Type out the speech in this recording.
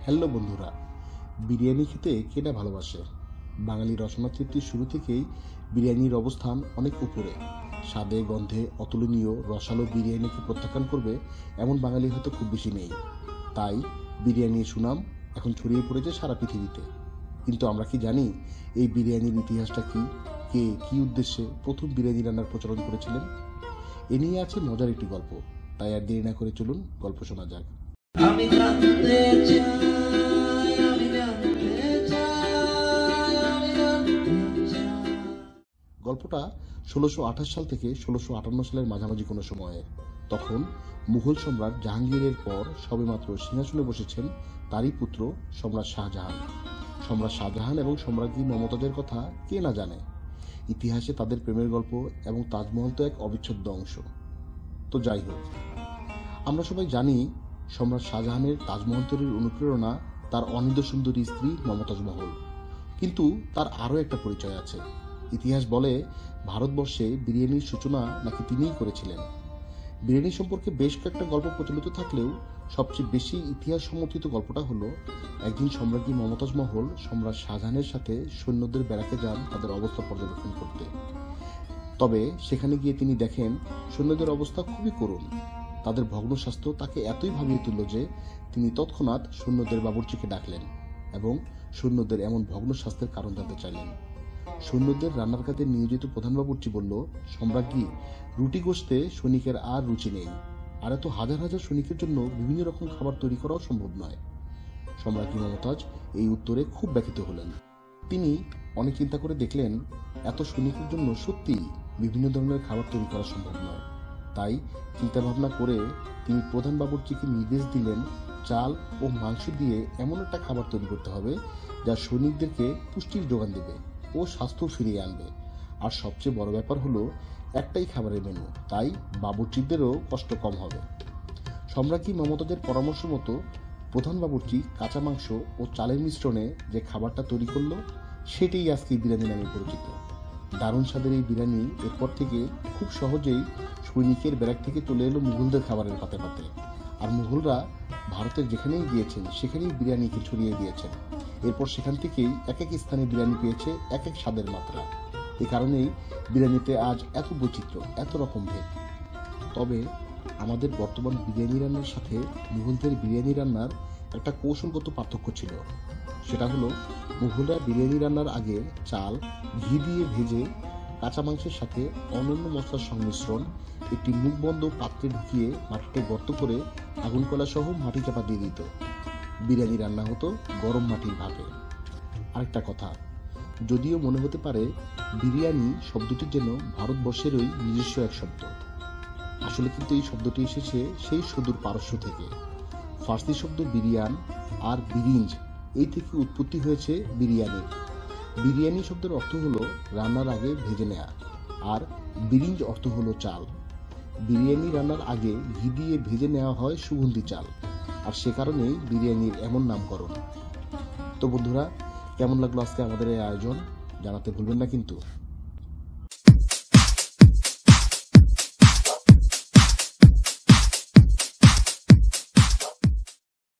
Hello বন্ধুরা, বিরিয়ানি খেতে কে না ভালোবাসে। বাঙালি রসনাতৃপ্তির শুরু থেকেই বিরিয়ানির অবস্থান অনেক উপরে। স্বাদে গন্ধে অতুলনীয় রসালো বিরিয়ানিকে প্রত্যাখ্যান করবে এমন বাঙালি হয়তো খুব বেশি নেই। তাই বিরিয়ানির সুনাম এখন ছড়িয়ে পড়েছে সারা পৃথিবীতে। কিন্তু আমরা কি জানি এই বিরিয়ানির ইতিহাসটা কি, কে কি উদ্দেশ্যে প্রথম বিরিয়ানি রান্নার প্রচলন করেছিলেন? এ নিয়ে আছে মজার একটি গল্প। তাই আর দেরি না করে চলুন গল্প শোনা যাক। গল্পটা 1628 সাল থেকে 1658 সালের মাঝামাঝি কোনো সময়ে। তখন মুঘল সম্রাট জাহাঙ্গীরের পর সবেমাত্র সিংহাসনে বসেছেন তারই পুত্র সম্রাট শাহজাহান। সম্রাট শাহজাহান এবং সম্রাজ্ঞী মমতাজের কথা কে না জানে। ইতিহাসে তাদের প্রেমের গল্প এবং তাজমহল তো এক অবিচ্ছেদ্য অংশ। তো যাই হোক, আমরা সবাই জানি সম্রাট শাহজাহানের তাজমহল তৈরির অনুপ্রেরণা তার অনিন্দ্যসুন্দরী স্ত্রী মমতাজ মহল। কিন্তু তার আরও একটা পরিচয় আছে। ইতিহাস বলে ভারতবর্ষে বিরিয়ানির সূচনা নাকি তিনিই করেছিলেন। বিরিয়ানি সম্পর্কে বেশ কয়েকটা গল্প প্রচলিত থাকলেও সবচেয়ে বেশি ইতিহাস সমর্থিত গল্পটা হলো একদিন সম্রাজ্ঞী মমতাজ মহল সম্রাট শাহজাহানের সাথে সৈন্যদের ব্যারাকে যান তাদের অবস্থা পর্যবেক্ষণ করতে। তবে সেখানে গিয়ে তিনি দেখেন সৈন্যদের অবস্থা খুবই করুণ। তাদের ভগ্ন স্বাস্থ্য তাকে এতই ভাবিয়ে তুলল যে তিনি তৎক্ষণাৎ সৈন্যদের বাবুর্চিকে ডাকলেন এবং সৈন্যদের এমন ভগ্ন স্বাস্থ্যের কারণ জানতে চাইলেন। সৈন্যদের রান্নার কাজে নিয়োজিত প্রধান বাবুর্চি বলল, সম্রাজ্ঞী, রুটি গোশতে সৈনিকের আর রুচি নেই, আর এত হাজার হাজার সৈনিকের জন্য বিভিন্ন রকম খাবার তৈরি করাও সম্ভব নয়। সম্রাজ্ঞী মমতাজ এই উত্তরে খুব ব্যথিত হলেন। তিনি অনেক চিন্তা করে দেখলেন এত সৈনিকের জন্য সত্যিই বিভিন্ন ধরনের খাবার তৈরি করা সম্ভব নয়। তাই চিন্তা ভাবনা করে তিনি প্রধান বাবুর্চিকে নির্দেশ দিলেন চাল ও মাংস দিয়ে এমন একটা খাবার তৈরি করতে হবে যা সৈনিকদেরকে পুষ্টির যোগান দেবে ও স্বাস্থ্য ফিরিয়ে আনবে। আর সবচেয়ে বড় ব্যাপার হলো একটাই খাবারের মেনু, তাই বাবুর্চিদেরও কষ্ট কম হবে। সম্রাজ্ঞী মমতাজের পরামর্শ মতো প্রধান বাবুর্চি কাঁচা মাংস ও চালের মিশ্রণে যে খাবারটা তৈরি করলো সেটাই আজকে বিরিয়ানি নামে পরিচিত। দারুণ স্বাদের এই বিরিয়ানি এরপর থেকে খুব সহজেই সৈনিকের ব্যারাক থেকে চলে এলো মুঘলদের খাবারের পাতে পাতে। আর মুঘলরা ভারতের যেখানেই গিয়েছেন সেখানেই বিরিয়ানিকে ছড়িয়ে দিয়েছেন। এরপর সেখান থেকেই এক এক স্থানে বিরিয়ানি পেয়েছে এক এক স্বাদের মাত্রা। এই কারণেই বিরিয়ানিতে আজ এত বৈচিত্র্য, এত রকম ভেদ। তবে আমাদের বর্তমান বিরিয়ানি রান্নার সাথে মুঘলদের বিরিয়ানি রান্নার একটা কৌশলগত পার্থক্য ছিল। সেটা হলো মুঘলরা বিরিয়ানি রান্নার আগে চাল ঘি দিয়ে ভেজে কাঁচা মাংসের সাথে অন্যান্য মশলার সংমিশ্রণ একটি মুখবন্ধ পাত্রে ঢুকিয়ে মাটিতে গর্ত করে আগুন কলা সহ মাটি চাপা দিয়ে দিত। বিরিয়ানি রান্না হতো গরম মাটির ভাপে। আরেকটা কথা, যদিও মনে হতে পারে বিরিয়ানি শব্দটি যেন ভারতবর্ষেরই নিজস্ব এক শব্দ, আসলে কিন্তু এই শব্দটি এসেছে সেই সুদূর পারস্য থেকে। ফার্সি শব্দ বিরিয়ান আর বিরিঞ্জ এই থেকে উৎপত্তি হয়েছে বিরিয়ানি। বিরিয়ানি শব্দের অর্থ হলো রান্নার আগে ভেজে নেওয়া, আর বিরিঞ্জ অর্থ হলো চাল। বিরিয়ানি রান্নার আগে ঘি দিয়ে ভেজে নেওয়া হয় সুগন্ধি চাল, আর সে কারণেই বিরিয়ানির এমন নামকরণ। তো বন্ধুরা, কেমন লাগলো আজকে আমাদের এই আয়োজন জানাতে ভুলবেন না কিন্তু।